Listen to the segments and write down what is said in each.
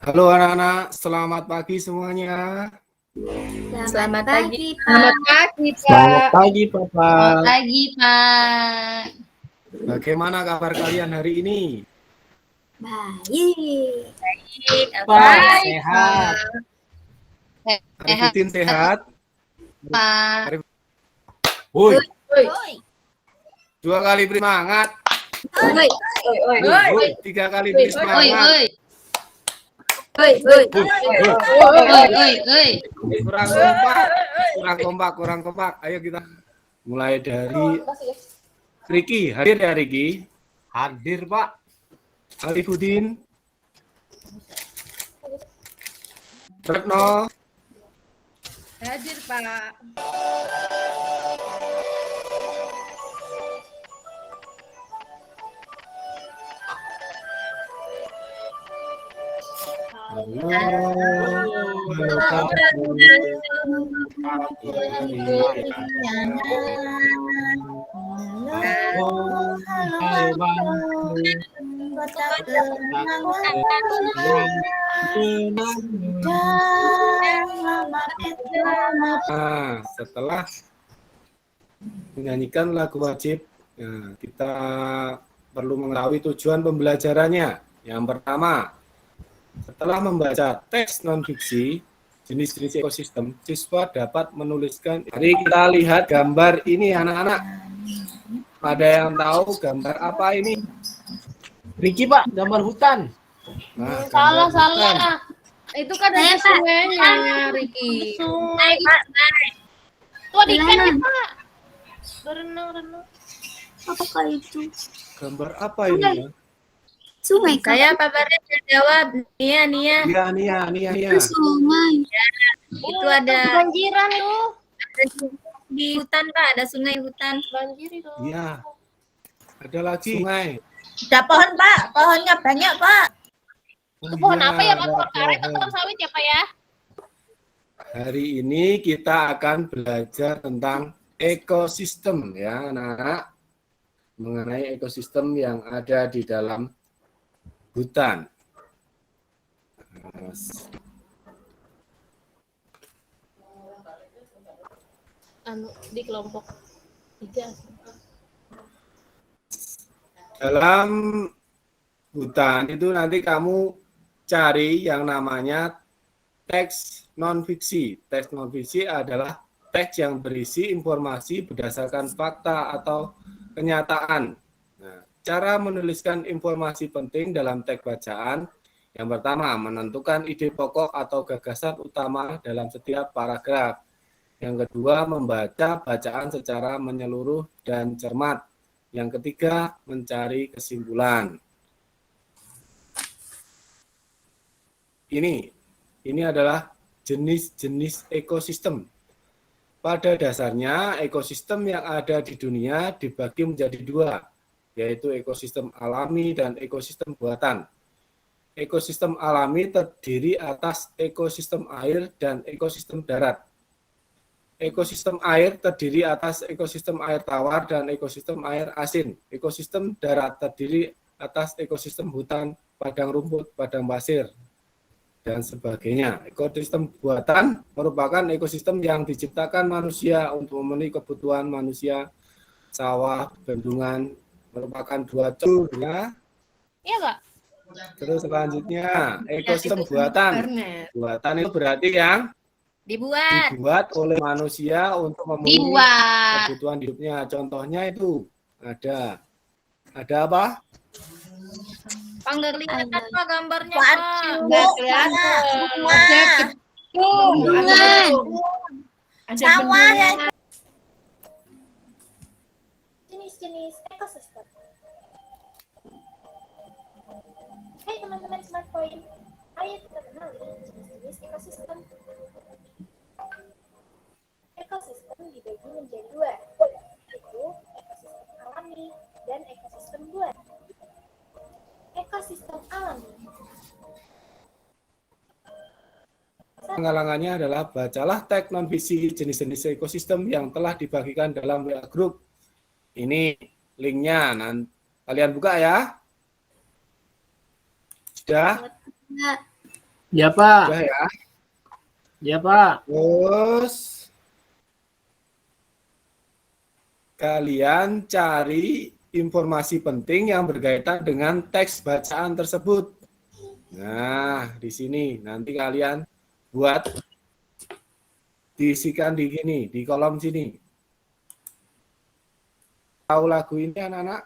Halo anak-anak, selamat pagi semuanya. Selamat pagi, Pak. Selamat pagi, Selamat Pak. pagi, Papa. Selamat pagi, Pak. Bagaimana kabar kalian hari ini? Baik. Baik, Pak, sehat. Sehat, Arifudin sehat? Pak. Woi, Oi. 2 kali beri semangat. Oi, Woi, 3 kali beri oi, semangat. oi. Oi, oi. Oi. Kurang kompak. Ayo kita mulai dari Riki. Hadir ya Riki? Hadir, Pak. Arifudin. Retno. Hadir, Pak. Halo, Pak. Nah, setelah menyanyikan lagu wajib, kita perlu mengetahui tujuan pembelajarannya. Yang pertama, setelah membaca teks non-fiksi jenis-jenis ekosistem, siswa dapat menuliskan. Mari kita lihat gambar ini anak-anak. Ada yang tahu gambar apa ini? Riki Pak, gambar hutan. Nah, Salah. hutan. Itu kan ada sungainya, Riki. Sungai, Pak. Tuh ada ikannya, Pak. Berenang. Apakah itu? Gambar apa ini? Sungai, Kak. Saya Pak Baris jawab. Nia. Iya. Itu sungai. Itu ada banjiran itu. Di hutan, Pak, ada sungai hutan. Banjir itu. Iya. Ada lagi sungai. Ada pohon, Pak. Pohonnya banyak, Pak. Itu pohon Iya, apa ya, Pak? ada Pohon karet atau pohon. pohon sawit ya, Pak ya? Hari ini kita akan belajar tentang ekosistem ya anak-anak, mengenai ekosistem yang ada di dalam hutan. Di kelompok 3. Dalam hutan itu nanti kamu cari yang namanya teks non-fiksi. Teks non-fiksi adalah teks yang berisi informasi berdasarkan fakta atau kenyataan. Nah, cara menuliskan informasi penting dalam teks bacaan, yang pertama, menentukan ide pokok atau gagasan utama dalam setiap paragraf. Yang kedua, membaca bacaan secara menyeluruh dan cermat. Yang ketiga, mencari kesimpulan. Ini adalah jenis-jenis ekosistem. Pada dasarnya, ekosistem yang ada di dunia dibagi menjadi 2, yaitu ekosistem alami dan ekosistem buatan. Ekosistem alami terdiri atas ekosistem air dan ekosistem darat. Ekosistem air terdiri atas ekosistem air tawar dan ekosistem air asin. Ekosistem darat terdiri atas ekosistem hutan, padang rumput, padang pasir, dan sebagainya. Ekosistem buatan merupakan ekosistem yang diciptakan manusia untuk memenuhi kebutuhan manusia. Sawah, bendungan merupakan 2 contohnya. Iya, Pak? Terus selanjutnya, ekosistem buatan. Buatan itu berarti yang dibuat oleh manusia untuk memenuhi kebutuhan hidupnya. Contohnya itu ada apa? Pak, nggak kelihatan, Pak, gambarnya, Waduh, Pak. nggak kelihatan. Sawah ya. Jenis-jenis ekosistem. Hai teman-teman Smart Point, ayo kita kenali jenis-jenis ekosistem. Ekosistem dibagi menjadi 2, yaitu ekosistem alami dan ekosistem buatan. Ekosistem alami. Penggalangannya adalah bacalah teks non-fiksi jenis-jenis ekosistem yang telah dibagikan dalam WA Group. Ini linknya, nanti kalian buka ya. Sudah? Ya Pak. Sudah ya. Ya Pak. Terus kalian cari informasi penting yang berkaitan dengan teks bacaan tersebut. Nah, di sini nanti kalian buat diisikan di sini, di kolom sini. Tahu lagu ini anak-anak?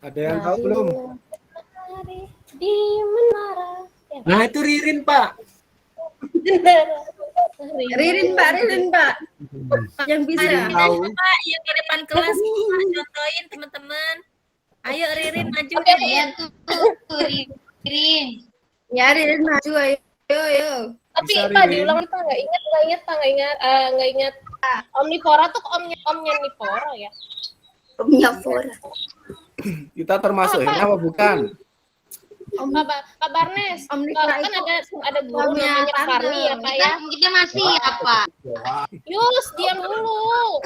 Ada yang tahu belum? Di menara. Nah itu Ririn Pak. Ririn Pak. Yang bisa. Tahu. Pak, yang di depan kelas Pak, contohin teman-teman. Ayo Ririn maju. Ya tuh Ririn. Ya Ririn maju ayo. Tapi Bisa, Pak Ririn. diulang Pak, nggak ingat. Omnivora tuh omnya Nivora ya. Omnivora. Kita termasuk ini apa bukan? Pak Barnes, Omnivora kan itu ada guru omnya namanya Pak Karni ya Pak ya. Kita masih apa? Yus, diam dulu.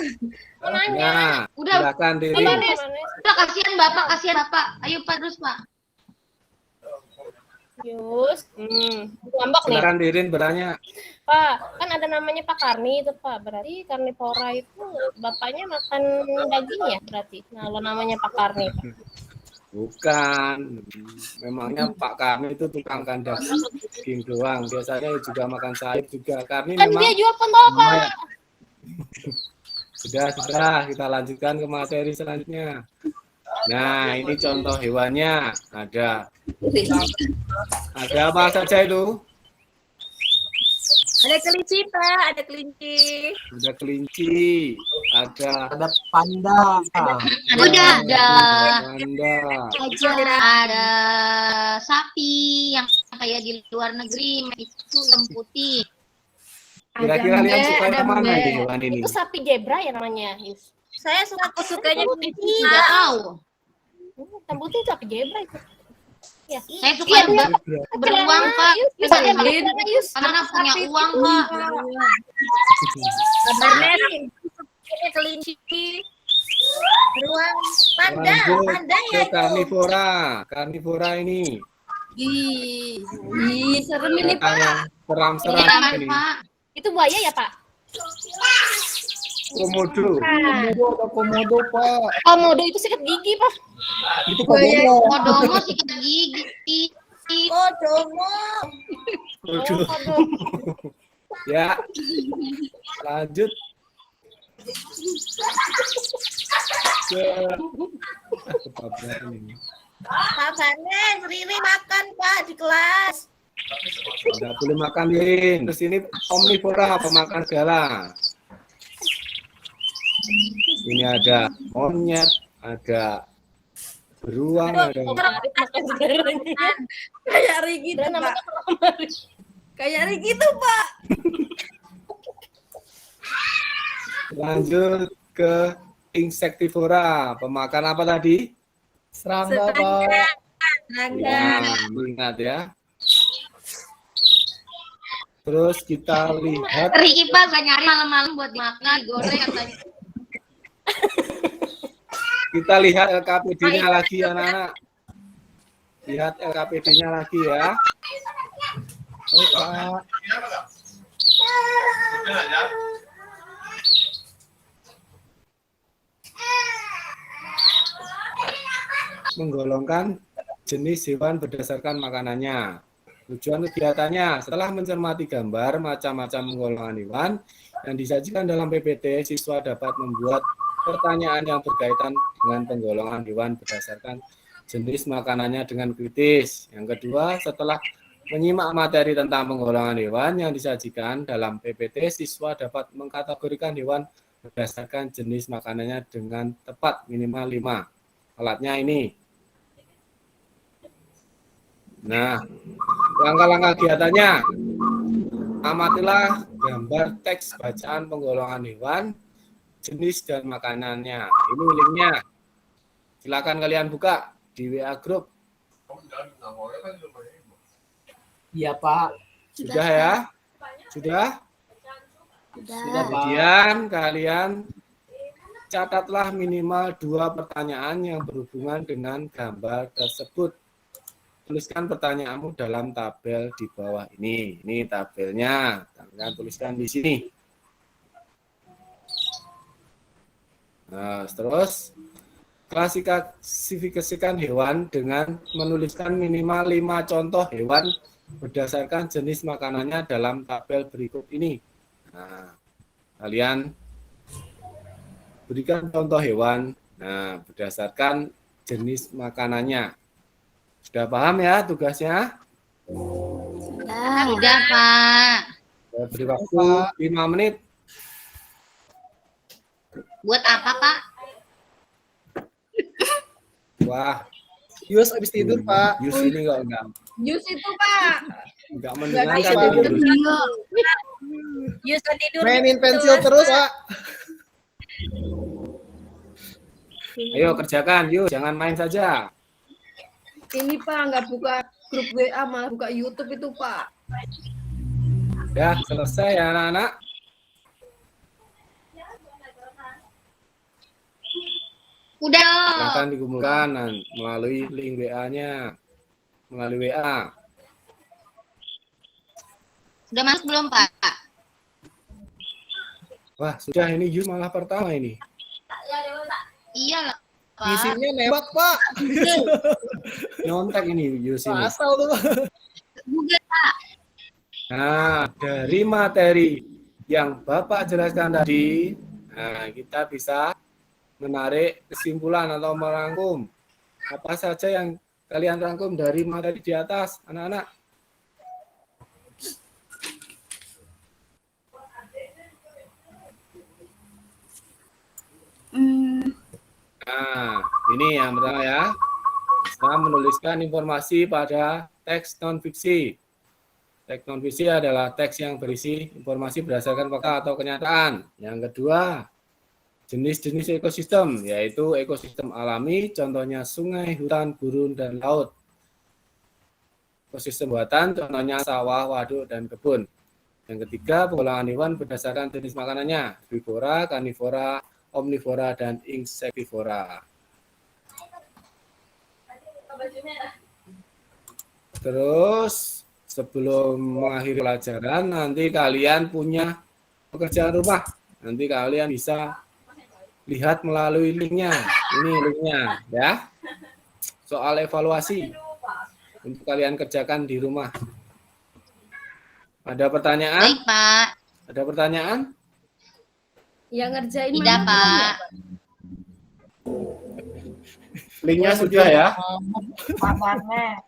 Mau nanya. Nah, Udah. silakan Pak Ririn. Barnes. Udah kasihan Bapak. Ayo Pak terus Pak. Yus, ngambek nih. Silakan Ririn bertanya. Pak, kan ada namanya Pak Karni itu Pak. Berarti karnivora itu bapaknya makan daging ya berarti. Nah, lo namanya Pak Karni. Pak. Bukan. Memangnya Pak Karni itu tukang kandang daging doang. Biasanya juga makan sayur juga. Karni Kan memang dia jual pentol Pak. Sudah, kita lanjutkan ke materi selanjutnya. Nah, ini contoh hewannya. Ada apa saja itu? Ada kelinci Pak, ada kelinci. Ada kelinci, ada Panda. Udah ada. panda, Ada sapi yang kayak di luar negeri itu hitam putih. Kira-kira kalian suka yang mana Mbak. di hewan ini? Itu sapi zebra ya namanya, Yus. Saya sukanya kelinci. Nggak tahu. Hitam putih sapi zebra itu. Ya. Saya suka beruang Pak. Yus, ada Ririn. Yus. Karena punya uang Pak. Barnes, ini kelinci. Beruang. Lanjut Panda ke ya. karnivora ini. Ih, serem ini Binatang yang seram-seram Iya ini. Pak. Itu buaya ya, Pak? Komodo. Komodo Pak. Komodo itu sikat gigi, Pak. Itu Kodomo sikat gigi. Kodomo. Komodo. Ya. Lanjut ke kebablasan ini. Pak Barnes, Riri makan Pak di kelas. Tidak boleh makan Ririn. Terus ini omnivora, pemakan segala. Ini ada monyet, ada beruang, ada Makan segalanya. Kayak Riki Dan tuh Pak. namanya Kayak Riki tuh Pak. lanjut ke insektivora. Pemakan apa tadi? Serangga Pak. Ya, ingat ya. Terus kita lihat Riki Pak gak nyari malam-malam buat dimakan, digoreng katanya. kita lihat LKPD-nya lagi anak-anak. Lihat LKPD-nya lagi ya. Oh, Pak. Menggolongkan jenis hewan berdasarkan makanannya. Tujuan kegiatannya, setelah mencermati gambar macam-macam penggolongan hewan yang disajikan dalam PPT, siswa dapat membuat pertanyaan yang berkaitan dengan penggolongan hewan berdasarkan jenis makanannya dengan kritis. Yang kedua, setelah menyimak materi tentang penggolongan hewan yang disajikan dalam PPT, siswa dapat mengkategorikan hewan berdasarkan jenis makanannya dengan tepat minimal 5. Alatnya ini. Nah, langkah-langkah kegiatannya. Amatilah gambar teks bacaan penggolongan hewan, jenis dan makanannya. Ini linknya. Silakan kalian buka di WA Group. Iya Pak. Sudah ya? Sudah? Sudah Pak. Kemudian kalian catatlah minimal 2 pertanyaan yang berhubungan dengan gambar tersebut. tuliskan pertanyaanmu dalam tabel di bawah ini. Ini tabelnya. Kalian tuliskan di sini. Nah, terus klasifikasikan hewan dengan menuliskan minimal 5 contoh hewan berdasarkan jenis makanannya dalam tabel berikut ini. Nah, kalian berikan contoh hewan. Nah, berdasarkan jenis makanannya. Sudah paham ya tugasnya? Sudah, Pak. Saya beri waktu 5 menit. Buat apa, Pak? Wah, Yus habis tidur, Pak. Yus ini enggak Jus itu Pak. mendengarkan bisa Yus. Jus tidur. Mainin pensil terus, Pak. Ayo kerjakan, Yus, jangan main saja. Ini Pak, nggak buka grup WA, malah buka YouTube itu Pak. Ya, selesai ya anak-anak. Udah. Silakan dikumpulkan melalui link WA-nya. Melalui WA. Sudah masuk belum, Pak? Wah, sudah ini Yus malah pertama ini. Iya lah, Pak. Isinya nembak, Pak. Nyontek ini Yus ini. Asal tuh, Pak. Google, Pak. Nah, dari materi yang Bapak jelaskan tadi, nah, kita bisa menarik kesimpulan atau merangkum apa saja yang kalian rangkum dari materi di atas, anak-anak. Nah, ini yang pertama ya. Bisa menuliskan informasi pada teks non-fiksi. Teks non-fiksi adalah teks yang berisi informasi berdasarkan fakta atau kenyataan. Yang kedua, jenis-jenis ekosistem, yaitu ekosistem alami, contohnya sungai, hutan, gurun, dan laut. Ekosistem buatan, contohnya sawah, waduk, dan kebun. Yang ketiga, pengolahan hewan berdasarkan jenis makanannya, herbivora, karnivora, omnivora, dan insektivora. Terus, sebelum mengakhiri pelajaran, nanti kalian punya pekerjaan rumah. Nanti kalian bisa lihat melalui linknya. Ini linknya, ya. Soal evaluasi untuk kalian kerjakan di rumah. Ada pertanyaan? Baik, Pak. Ada pertanyaan? Yang ngerjain Tidak, mana? Pak. Linknya sudah ya. Pak Barnes.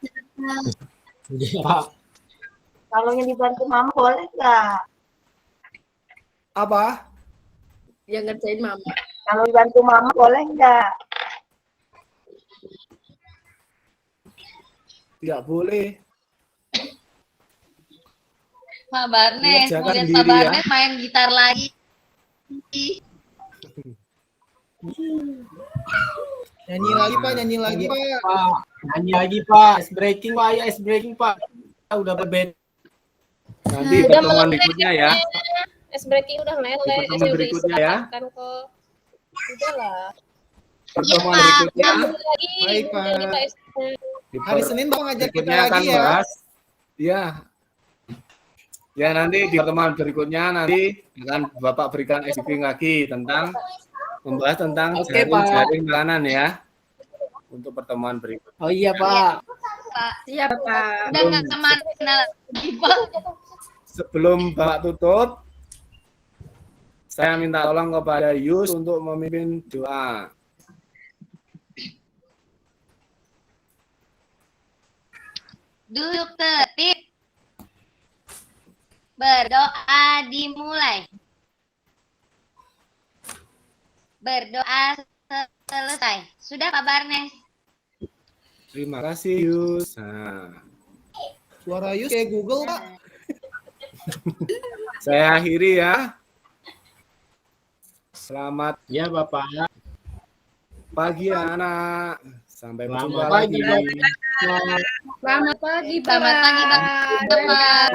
Iya, Pak. Kalau yang dibantu Mama boleh nggak? Apa? Yang ngerjain Mama. Kalau dibantu Mama boleh nggak? Tidak boleh. Pak Barnes, Mengerjakan mau lihat diri, Pak ya. Barnes main gitar lagi. Nyanyi lagi, Pak. Nyanyi lagi, Pak. Pak, nyanyi lagi Pak, ice breaking Pak, ya ice breaking Pak. Kita udah berbeda. Nanti Udah pertemuan meleleh berikutnya ya. Es breaking udah meleleh. Di pertemuan Udah berikutnya ya. istirahatkan kok. Udah lah. Pertemuan Iya, Pak. berikutnya. Lagi. Baik, Pak. Udah nih, Pak. Di Hari Senin Pak ngajak kita berikutnya akan lagi ya. bahas. Ya. Ya nanti di pertemuan berikutnya nanti akan Bapak berikan briefing lagi tentang membahas tentang Oke, Pak. jaring makanan ya. Untuk pertemuan berikut. Oh iya Pak. Siap Pak. Udah nggak kemana lagi, Pak. Sebelum Bapak tutup, saya minta tolong kepada Yus untuk memimpin doa. Duduk tertib. Berdoa dimulai. Berdoa selesai. Sudah, Pak Barnes? Terima kasih Yus. Nah, Suara Yus kayak Google, Pak. saya akhiri ya. Selamat Ya Bapak. pagi anak. Sampai Selamat berjumpa pagi, lagi. Bapak. Selamat pagi Pak. Selamat pagi, Bapak.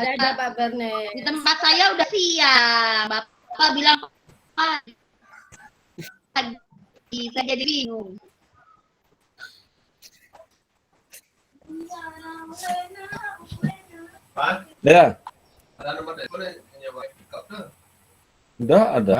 Dadah Pak Barnes. Di tempat saya udah siang. Bapak bilang, Pak, saya jadi bingung. Ya. Udah ada.